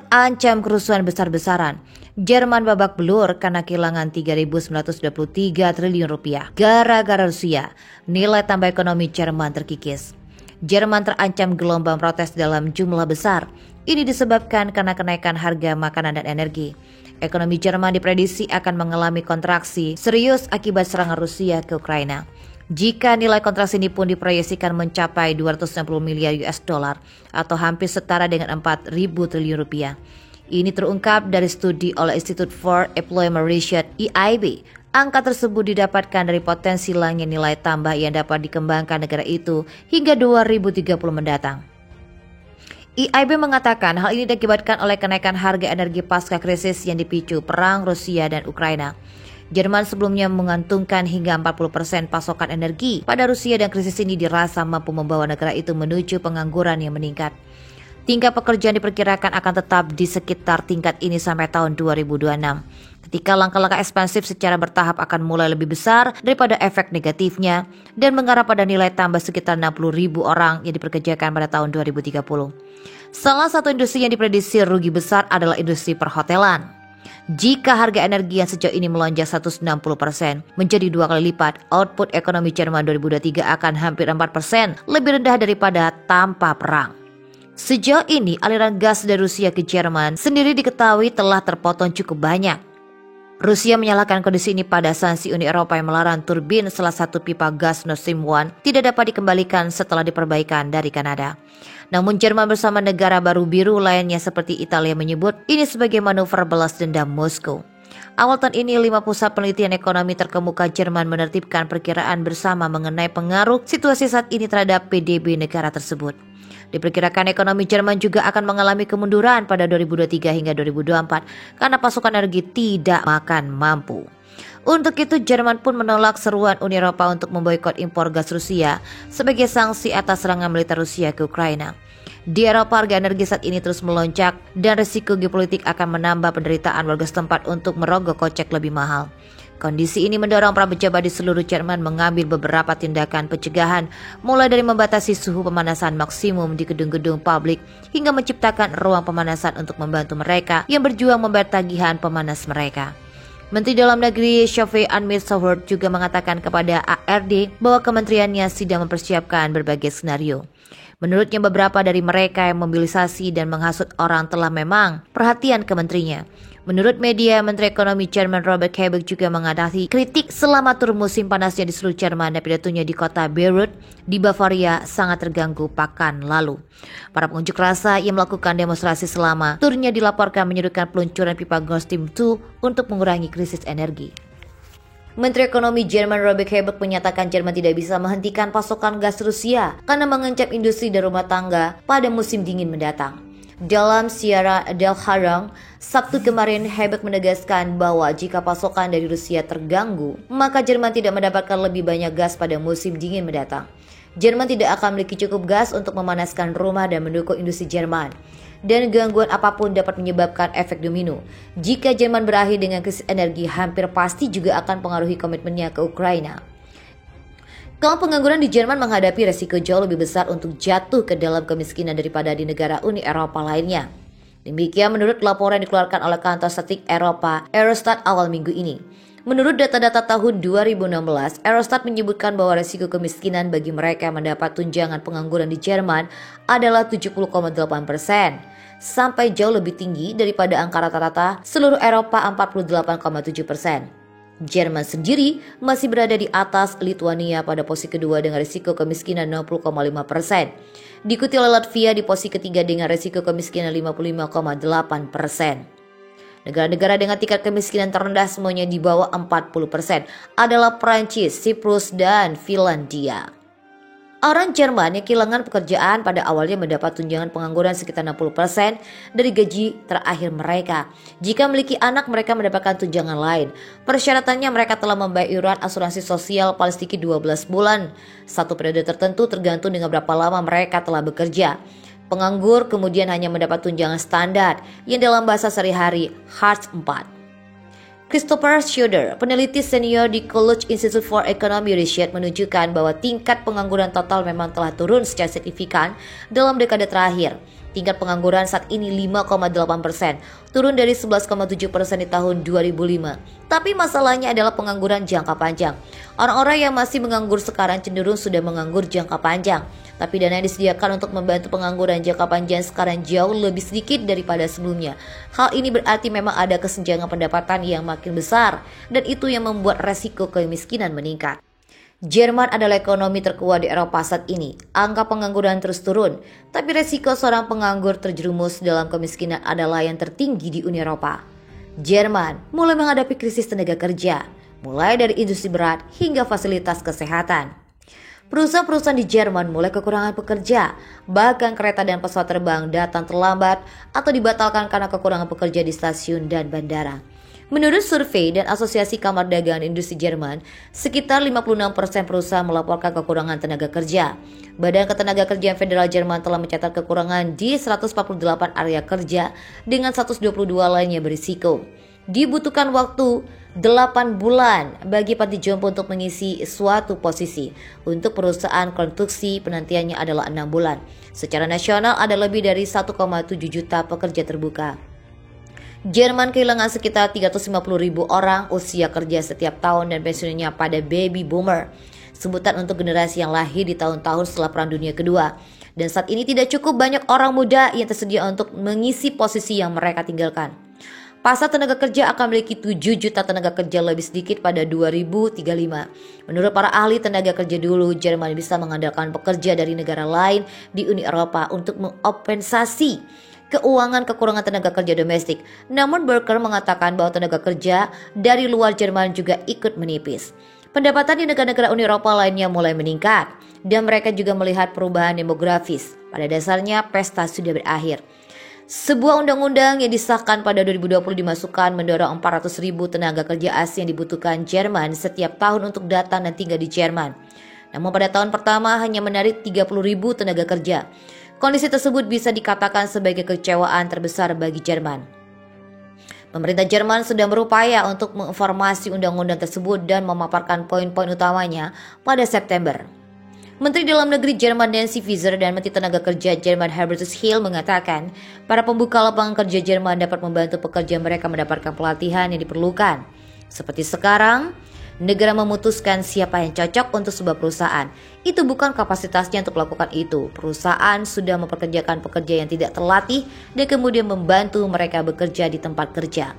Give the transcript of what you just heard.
ancam kerusuhan besar-besaran. Jerman babak belur karena kehilangan 3.923 triliun rupiah. Gara-gara Rusia, nilai tambah ekonomi Jerman terkikis. Jerman terancam gelombang protes dalam jumlah besar. Ini disebabkan karena kenaikan harga makanan dan energi. Ekonomi Jerman diprediksi akan mengalami kontraksi serius akibat serangan Rusia ke Ukraina. Jika nilai kontraksi ini pun diproyeksikan mencapai 260 miliar US dollar atau hampir setara dengan 4.000 triliun rupiah. Ini terungkap dari studi oleh Institute for Employment Research (EIB). Angka tersebut didapatkan dari potensi hilangnya nilai tambah yang dapat dikembangkan negara itu hingga 2030 mendatang. EIB mengatakan hal ini diakibatkan oleh kenaikan harga energi pasca krisis yang dipicu perang Rusia dan Ukraina. Jerman sebelumnya mengantungkan hingga 40% pasokan energi pada Rusia dan krisis ini dirasa mampu membawa negara itu menuju pengangguran yang meningkat. Tingkat pekerjaan diperkirakan akan tetap di sekitar tingkat ini sampai tahun 2026. Ketika langkah-langkah ekspansif secara bertahap akan mulai lebih besar daripada efek negatifnya dan mengarah pada nilai tambah sekitar 60.000 orang yang diperkerjakan pada tahun 2030. Salah satu industri yang diprediksi rugi besar adalah industri perhotelan. Jika harga energi yang sejauh ini melonjak 160% menjadi 2 kali lipat, output ekonomi Jerman 2023 akan hampir 4% lebih rendah daripada tanpa perang. Sejauh ini aliran gas dari Rusia ke Jerman sendiri diketahui telah terpotong cukup banyak. Rusia menyalahkan kondisi ini pada sanksi Uni Eropa yang melarang turbin salah satu pipa gas Nord Stream 1 tidak dapat dikembalikan setelah diperbaikan dari Kanada. Namun Jerman bersama negara baru biru lainnya seperti Italia menyebut ini sebagai manuver balas dendam Moskow. Awal tahun ini 5 pusat penelitian ekonomi terkemuka Jerman menertibkan perkiraan bersama mengenai pengaruh situasi saat ini terhadap PDB negara tersebut. Diperkirakan ekonomi Jerman juga akan mengalami kemunduran pada 2023 hingga 2024 karena pasokan energi tidak makan mampu. Untuk itu Jerman pun menolak seruan Uni Eropa untuk memboikot impor gas Rusia sebagai sanksi atas serangan militer Rusia ke Ukraina. Di Eropa harga energi saat ini terus melonjak dan risiko geopolitik akan menambah penderitaan warga setempat untuk merogoh kocek lebih mahal. Kondisi ini mendorong para pejabat di seluruh Jerman mengambil beberapa tindakan pencegahan, mulai dari membatasi suhu pemanasan maksimum di gedung-gedung publik hingga menciptakan ruang pemanasan untuk membantu mereka yang berjuang membayar tagihan pemanas mereka. Menteri Dalam Negeri Shafee Anmir-Sahord juga mengatakan kepada ARD bahwa kementeriannya sedang mempersiapkan berbagai skenario. Menurutnya beberapa dari mereka yang memobilisasi dan menghasut orang telah memang perhatian ke menterinya. Menurut media, Menteri Ekonomi Jerman Robert Habeck juga menghadapi kritik selama tur musim panasnya di seluruh Jerman dan pidatonya di kota Bayreuth di Bavaria sangat terganggu pekan lalu. Para pengunjuk rasa yang melakukan demonstrasi selama turnya dilaporkan menyudutkan peluncuran pipa Nord Stream 2 untuk mengurangi krisis energi. Menteri Ekonomi Jerman Robert Habeck menyatakan Jerman tidak bisa menghentikan pasokan gas Rusia karena mengancam industri dan rumah tangga pada musim dingin mendatang. Dalam siaran Del Harang, Sabtu kemarin Habeck menegaskan bahwa jika pasokan dari Rusia terganggu, maka Jerman tidak mendapatkan lebih banyak gas pada musim dingin mendatang. Jerman tidak akan memiliki cukup gas untuk memanaskan rumah dan mendukung industri Jerman. Dan gangguan apapun dapat menyebabkan efek domino. Jika Jerman berakhir dengan krisis energi, hampir pasti juga akan pengaruhi komitmennya ke Ukraina. Kaum pengangguran di Jerman menghadapi resiko jauh lebih besar untuk jatuh ke dalam kemiskinan daripada di negara Uni Eropa lainnya. Demikian menurut laporan yang dikeluarkan oleh kantor statistik Eropa Eurostat awal minggu ini. Menurut data-data tahun 2016, Eurostat menyebutkan bahwa resiko kemiskinan bagi mereka yang mendapat tunjangan pengangguran di Jerman adalah 70,8%, sampai jauh lebih tinggi daripada angka rata-rata seluruh Eropa 48,7%. Jerman sendiri masih berada di atas Lituania pada posisi kedua dengan risiko kemiskinan 60,5%. Diikuti oleh Latvia di posisi ketiga dengan risiko kemiskinan 55,8%. Negara-negara dengan tingkat kemiskinan terendah semuanya di bawah 40% adalah Prancis, Siprus, dan Finlandia. Orang Jerman yang kehilangan pekerjaan pada awalnya mendapat tunjangan pengangguran sekitar 60% dari gaji terakhir mereka. Jika memiliki anak, mereka mendapatkan tunjangan lain. Persyaratannya mereka telah membayar iuran asuransi sosial paling sedikit 12 bulan. Satu periode tertentu tergantung dengan berapa lama mereka telah bekerja. Penganggur kemudian hanya mendapat tunjangan standar yang dalam bahasa sehari-hari Hartz IV. Christopher Schroeder, peneliti senior di College Institute for Economic Research menunjukkan bahwa tingkat pengangguran total memang telah turun secara signifikan dalam dekade terakhir. Tingkat pengangguran saat ini 5,8%, turun dari 11,7% di tahun 2005. Tapi masalahnya adalah pengangguran jangka panjang. Orang-orang yang masih menganggur sekarang cenderung sudah menganggur jangka panjang. Tapi dana yang disediakan untuk membantu pengangguran jangka panjang sekarang jauh lebih sedikit daripada sebelumnya. Hal ini berarti memang ada kesenjangan pendapatan yang makin besar, dan itu yang membuat resiko kemiskinan meningkat. Jerman adalah ekonomi terkuat di Eropa saat ini. Angka pengangguran terus turun, tapi resiko seorang penganggur terjerumus dalam kemiskinan adalah yang tertinggi di Uni Eropa. Jerman mulai menghadapi krisis tenaga kerja, mulai dari industri berat hingga fasilitas kesehatan. Perusahaan-perusahaan di Jerman mulai kekurangan pekerja, bahkan kereta dan pesawat terbang datang terlambat atau dibatalkan karena kekurangan pekerja di stasiun dan bandara. Menurut survei dan Asosiasi Kamar Dagang Industri Jerman, sekitar 56% perusahaan melaporkan kekurangan tenaga kerja. Badan Ketenagakerjaan Federal Jerman telah mencatat kekurangan di 148 area kerja dengan 122 lainnya berisiko. Dibutuhkan waktu 8 bulan bagi panti jompo untuk mengisi suatu posisi. Untuk perusahaan konstruksi penantiannya adalah 6 bulan. Secara nasional ada lebih dari 1,7 juta pekerja terbuka. Jerman kehilangan sekitar 350.000 orang usia kerja setiap tahun dan pensiunnya pada baby boomer, sebutan untuk generasi yang lahir di tahun-tahun setelah Perang Dunia Kedua. Dan saat ini tidak cukup banyak orang muda yang tersedia untuk mengisi posisi yang mereka tinggalkan. Pasar tenaga kerja akan memiliki 7 juta tenaga kerja lebih sedikit pada 2035. Menurut para ahli tenaga kerja dulu, Jerman bisa mengandalkan pekerja dari negara lain di Uni Eropa untuk mengompensasi keuangan kekurangan tenaga kerja domestik. Namun Berker mengatakan bahwa tenaga kerja dari luar Jerman juga ikut menipis. Pendapatan di negara-negara Uni Eropa lainnya mulai meningkat, dan mereka juga melihat perubahan demografis. Pada dasarnya pesta sudah berakhir. Sebuah undang-undang yang disahkan pada 2020 dimasukkan mendorong 400.000 tenaga kerja asing yang dibutuhkan Jerman setiap tahun untuk datang dan tinggal di Jerman. Namun pada tahun pertama hanya menarik 30.000 tenaga kerja. Kondisi tersebut bisa dikatakan sebagai kekecewaan terbesar bagi Jerman. Pemerintah Jerman sudah berupaya untuk menginformasi undang-undang tersebut dan memaparkan poin-poin utamanya pada September. Menteri Dalam Negeri Jerman Nancy Faeser dan Menteri Tenaga Kerja Jerman Hubertus Heil mengatakan para pembuka lapangan kerja Jerman dapat membantu pekerja mereka mendapatkan pelatihan yang diperlukan. Seperti sekarang, negara memutuskan siapa yang cocok untuk sebuah perusahaan. Itu bukan kapasitasnya untuk melakukan itu. Perusahaan sudah mempekerjakan pekerja yang tidak terlatih dan kemudian membantu mereka bekerja di tempat kerja.